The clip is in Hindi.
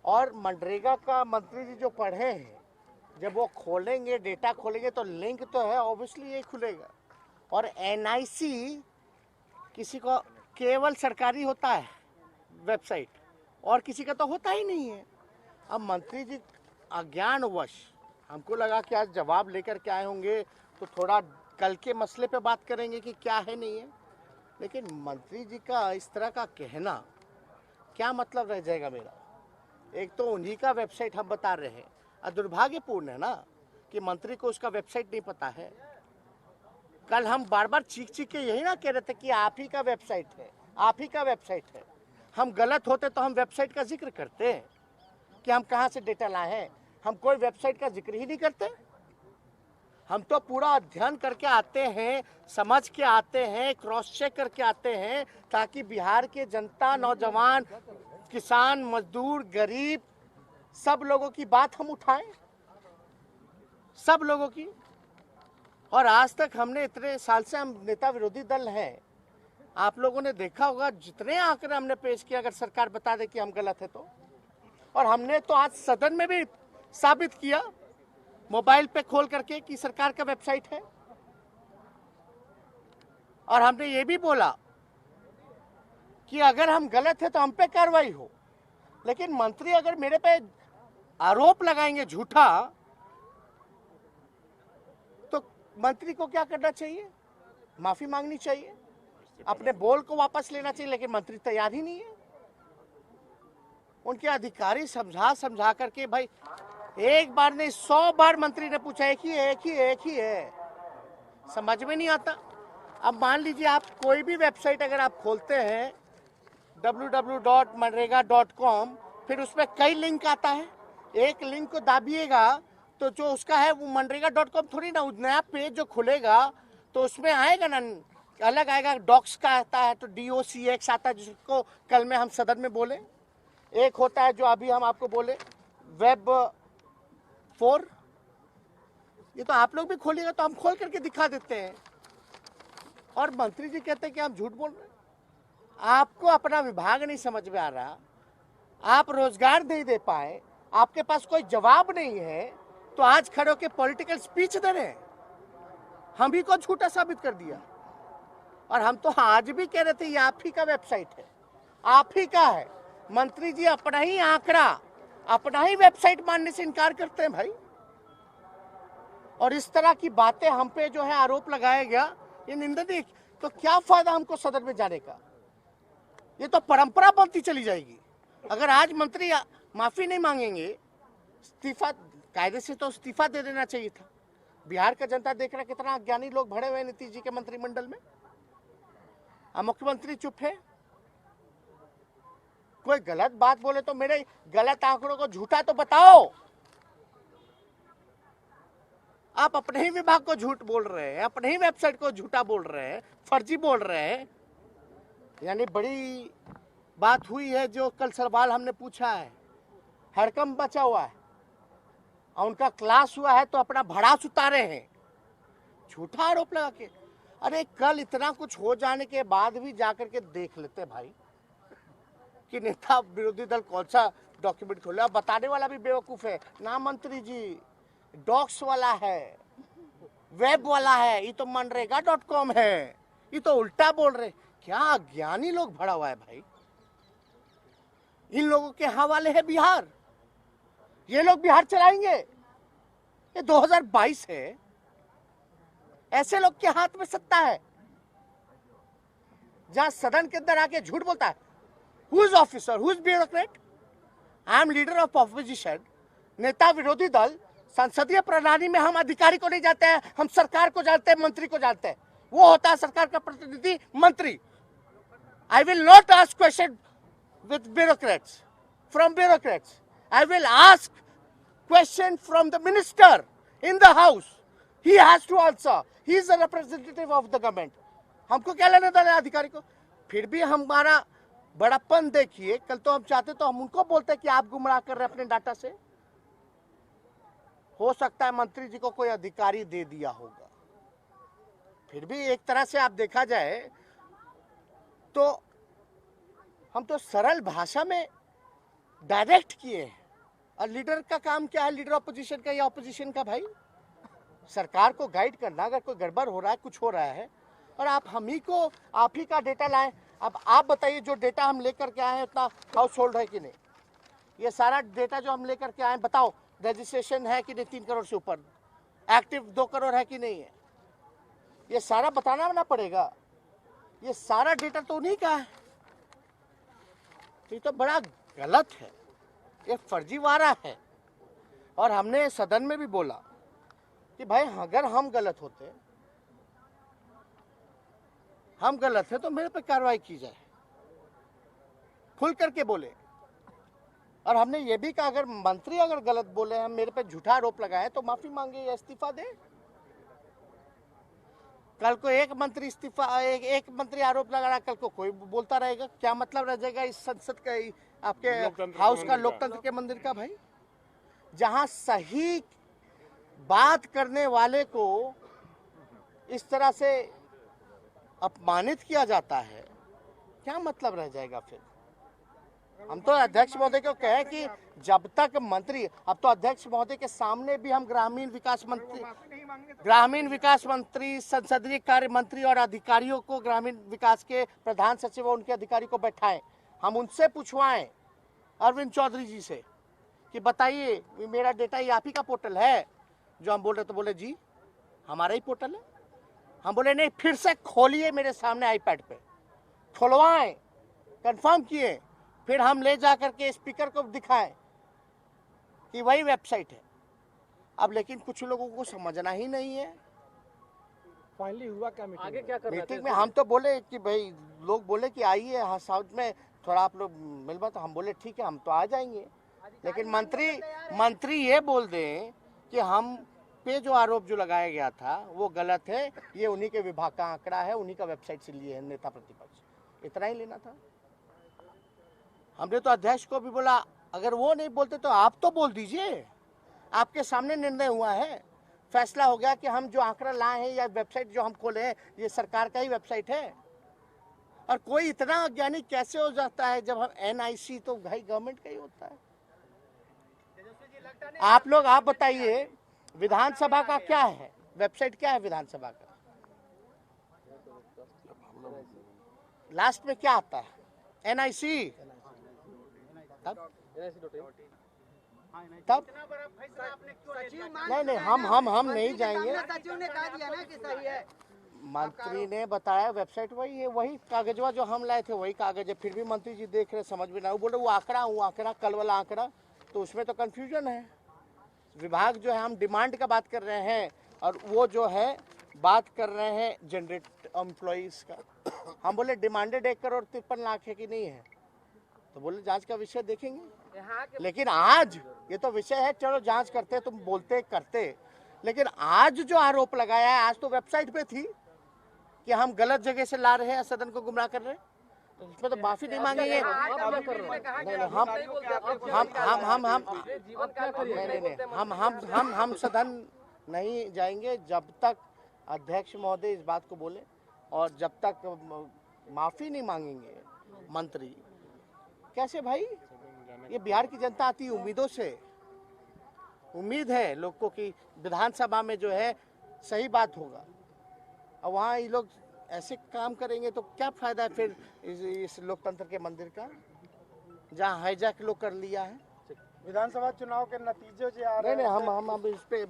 और मनरेगा का मंत्री जी जो पढ़े हैं, जब वो खोलेंगे, डेटा खोलेंगे तो लिंक तो है, ऑब्वियसली ये खुलेगा। और एनआईसी किसी को केवल सरकारी होता है वेबसाइट, और किसी का तो होता ही नहीं है। अब मंत्री जी अज्ञानवश, हमको लगा कि आज जवाब लेकर के आए होंगे तो थोड़ा कल के मसले पे बात करेंगे कि क्या है नहीं है, लेकिन मंत्री जी का इस तरह का कहना क्या मतलब रह जाएगा मेरा। एक तो उन्हीं का वेबसाइट हम बता रहे हैं, और दुर्भाग्यपूर्ण है ना कि मंत्री को उसका वेबसाइट नहीं पता है। कल हम बार बार चीख चीख के यही ना कह रहे थे कि आप ही का वेबसाइट है, आप ही का वेबसाइट है। हम गलत होते तो हम वेबसाइट का जिक्र करते हैं कि हम कहाँ से डेटा लाए हैं। हम कोई वेबसाइट का जिक्र ही नहीं करते। हम तो पूरा अध्ययन करके आते हैं, समझ के आते हैं, क्रॉस चेक करके आते हैं, ताकि बिहार के जनता, नौजवान, किसान, मजदूर, गरीब, सब लोगों की बात हम उठाएं, सब लोगों की। और आज तक हमने इतने साल से हम नेता विरोधी दल हैं, आप लोगों ने देखा होगा जितने आंकड़े हमने पेश किए, अगर सरकार बता दे कि हम गलत है तो। और हमने तो आज सदन में भी साबित किया मोबाइल पे खोल करके कि सरकार का वेबसाइट है। और हमने ये भी बोला कि अगर हम गलत है तो हम पे कार्रवाई हो। लेकिन मंत्री अगर मेरे पे आरोप लगाएंगे झूठा, तो मंत्री को क्या करना चाहिए? माफी मांगनी चाहिए, अपने बोल को वापस लेना चाहिए। लेकिन मंत्री तैयार ही नहीं है। उनके अधिकारी समझा समझा करके, भाई एक बार नहीं 100 बार मंत्री ने पूछा, एक ही है, समझ में नहीं आता। अब मान लीजिए आप कोई भी वेबसाइट अगर आप खोलते हैं www.manrega.com, फिर उसमें कई लिंक आता है, एक लिंक को दाबिएगा तो जो उसका है वो मनरेगा.com थोड़ी ना, नया पेज जो खुलेगा तो उसमें आएगा ना, अलग आएगा। डॉक्स का आता है तो DOCX आता है, जिसको कल में हम सदन में बोले। एक होता है जो अभी हम आपको बोले वेब 4। ये तो आप लोग भी खोलिएगा तो हम खोल करके दिखा देते हैं। और मंत्री जी कहते हैं कि हम झूठ बोल रहे हैं। आपको अपना विभाग नहीं समझ में आ रहा, आप रोजगार नहीं दे पाए, आपके पास कोई जवाब नहीं है, तो आज खड़े होकर पॉलिटिकल स्पीच दे रहे हैं। हम ही को झूठा साबित कर दिया। और हम तो आज भी कह रहे थे ये आप ही का वेबसाइट है, आप ही का है। मंत्री जी अपना ही आंकड़ा, अपना ही वेबसाइट मानने से इनकार करते हैं भाई। और इस तरह की बातें हम पे जो है आरोप लगाया गया, ये निंदनीय। तो क्या फायदा हमको सदन में जाने का? ये तो परंपरा बनती चली जाएगी। अगर आज मंत्री माफी नहीं मांगेंगे, इस्तीफा, कायदे से तो इस्तीफा दे देना चाहिए था। बिहार का जनता देख रहा है कितना अज्ञानी लोग भरे हुए नीतीश जी के मंत्रिमंडल में। मुख्यमंत्री चुप है। कोई गलत बात बोले तो मेरे गलत आंकड़ों को झूठा तो बताओ। आप अपने ही विभाग को झूठ बोल रहे हैं, अपने ही वेबसाइट को झूठा बोल रहे हैं, फर्जी बोल रहे हैं। यानी बड़ी बात हुई है। जो कल सवाल हमने पूछा है, हड़कंप बचा हुआ है और उनका क्लास हुआ है तो अपना भड़ास उतारे हैं, झूठा आरोप लगा के। अरे कल इतना कुछ हो जाने के बाद भी जाकर के देख लेते भाई कि नेता विरोधी दल कौन सा डॉक्यूमेंट खोले। अब बताने वाला भी बेवकूफ है ना मंत्री जी, डॉक्स वाला है, वेब वाला है, ये तो मनरेगा.com है, ये तो उल्टा बोल रहे। क्या अज्ञानी लोग भरा हुआ है भाई। इन लोगों के हवाले है बिहार, ये लोग बिहार चलाएंगे। ये 2022 है, ऐसे लोग के हाथ में सत्ता है जहां सदन के अंदर आके झूठ बोलता है। Who is officer, who is bureaucrat? I am leader of opposition, नेता विरोधी दल। संसदीय प्रणाली में हम अधिकारी को नहीं जानते हैं, हम सरकार को जानते हैं, मंत्री को जानते हैं। वो होता है सरकार का प्रतिनिधि, मंत्री। I will not ask question with bureaucrats, from bureaucrats. I will ask question from the minister in the house. He has to answer, he is the representative of the government. हमको क्या लेना देना है अधिकारी को? फिर भी हमारा बड़प्पन देखिए। कल तो हम चाहते तो हम उनको बोलते कि आप गुमराह कर रहे हैं अपने डाटा से। हो सकता है मंत्री जी को कोई अधिकारी दे दिया होगा। फिर भी एक तरह से आप देखा जाए तो हम तो सरल भाषा में डायरेक्ट किए हैं। और लीडर का काम क्या है, लीडर ऑपोजिशन का या ऑपोजिशन का? भाई सरकार को गाइड करना, अगर कोई गड़बड़ हो रहा है, कुछ हो रहा है, और आप आप ही का डेटा लाएं। अब आप बताइए, जो डेटा हम लेकर के आए हैं उतना हाउस होल्ड है कि नहीं? ये सारा डेटा जो हम लेकर के आए, बताओ रजिस्ट्रेशन है कि नहीं 3 करोड़ से ऊपर, एक्टिव 2 करोड़ है कि नहीं है? ये सारा बताना ना पड़ेगा। ये सारा डेटा तो उन्हीं का है। ये तो बड़ा गलत है, ये फर्जीवाड़ा है। और हमने सदन में भी बोला कि भाई अगर हम गलत है तो मेरे पे कार्रवाई की जाए, खुल करके बोले। और हमने ये भी कहा अगर मंत्री अगर गलत बोले हैं, मेरे पे झूठा आरोप लगाए, तो माफी मांगे या इस्तीफा दे। कल को एक मंत्री आरोप लगा रहा, कल को कोई बोलता रहेगा, क्या मतलब रह जाएगा इस संसद का, आपके हाउस का, लोकतंत्र के मंदिर का? भाई जहां सही बात करने वाले को इस तरह से अपमानित किया जाता है, क्या मतलब रह जाएगा फिर? हम तो अध्यक्ष महोदय को कहे कि जब तक मंत्री, अब तो अध्यक्ष महोदय के सामने भी हम ग्रामीण विकास मंत्री, संसदीय कार्य मंत्री और अधिकारियों को, ग्रामीण विकास के प्रधान सचिव और उनके अधिकारी को बैठाएं, हम उनसे पूछवाएं, अरविंद चौधरी जी से, कि बताइए मेरा डेटा ये आप ही का पोर्टल है? जो हम बोल रहे तो बोले जी हमारा ही पोर्टल है। हम बोले नहीं, फिर से खोलिए मेरे सामने आईपैड पे, खुलवाएं, कंफर्म किए, फिर हम ले जा करके स्पीकर को दिखाएं कि वही वेबसाइट है। अब लेकिन कुछ लोगों को समझना ही नहीं है। फाइनली हुआ क्या मीटिंग? आगे क्या कर रहे थे? मीटिंग में हम तो बोले कि भाई, लोग बोले कि आइए हाँ साउथ में थोड़ा आप लोग मिल बात, तो हम बोले ठीक है हम तो आ जाएंगे। लेकिन मंत्री ये बोल दें कि हम पे जो आरोप जो लगाया गया था वो गलत है, ये उन्हीं के विभाग का आंकड़ा है, उन्हीं का वेबसाइट से लिए है नेता प्रतिपक्ष, इतना ही लेना था। हमने तो अध्यक्ष को भी बोला, अगर वो नहीं बोलते तो आप तो बोल दीजिए, आपके सामने निर्णय हुआ है, फैसला हो गया कि हम जो आंकड़ा लाए हैं या वेबसाइट जो हम खोले हैं ये सरकार का ही वेबसाइट है। और कोई इतना अज्ञानी कैसे हो जाता है, जब हम NIC तो भाई गवर्नमेंट का ही होता है। आप लोग आप बताइए विधानसभा का क्या है वेबसाइट, क्या है विधानसभा का? लास्ट में क्या आता है? NIC। तब नहीं हम नहीं जाएंगे। सचिव ने कहा दिया ना कि सही है। मंत्री ने बताया वेबसाइट वही है, वही कागजवा जो हम लाए थे वही कागज है। फिर भी मंत्री जी देख रहे, समझ में ना, वो बोल रहे वो आंकड़ा कल वाला आंकड़ा, तो उसमें तो कंफ्यूजन है। विभाग जो है, हम डिमांड का बात कर रहे हैं और वो जो है बात कर रहे हैं जनरेट एम्प्लॉइज का। हम बोले डिमांडेड 1 करोड़ 53 लाख है कि नहीं है, तो बोले जांच का विषय देखेंगे। लेकिन आज ये तो विषय है, चलो जांच करते, तुम बोलते करते, लेकिन आज जो आरोप लगाया है, आज तो वेबसाइट पे थी कि हम गलत जगह से ला रहे हैं, सदन को गुमराह कर रहे हैं, तो इसमें तो माफी नहीं मांगेंगे। हम सदन नहीं जाएंगे जब तक अध्यक्ष महोदय इस बात को बोले, और जब तक माफी नहीं मांगेंगे मंत्री। कैसे भाई, ये बिहार की जनता आती उम्मीदों से, उम्मीद है लोग को कि विधानसभा में जो है सही बात होगा, और वहाँ ये लोग ऐसे काम करेंगे तो क्या फायदा है फिर इस लोकतंत्र के मंदिर का, जहाँ हाईजैक लोग कर लिया है। विधानसभा चुनाव के नतीजे जो आ रहे हैं, नहीं हम इस पे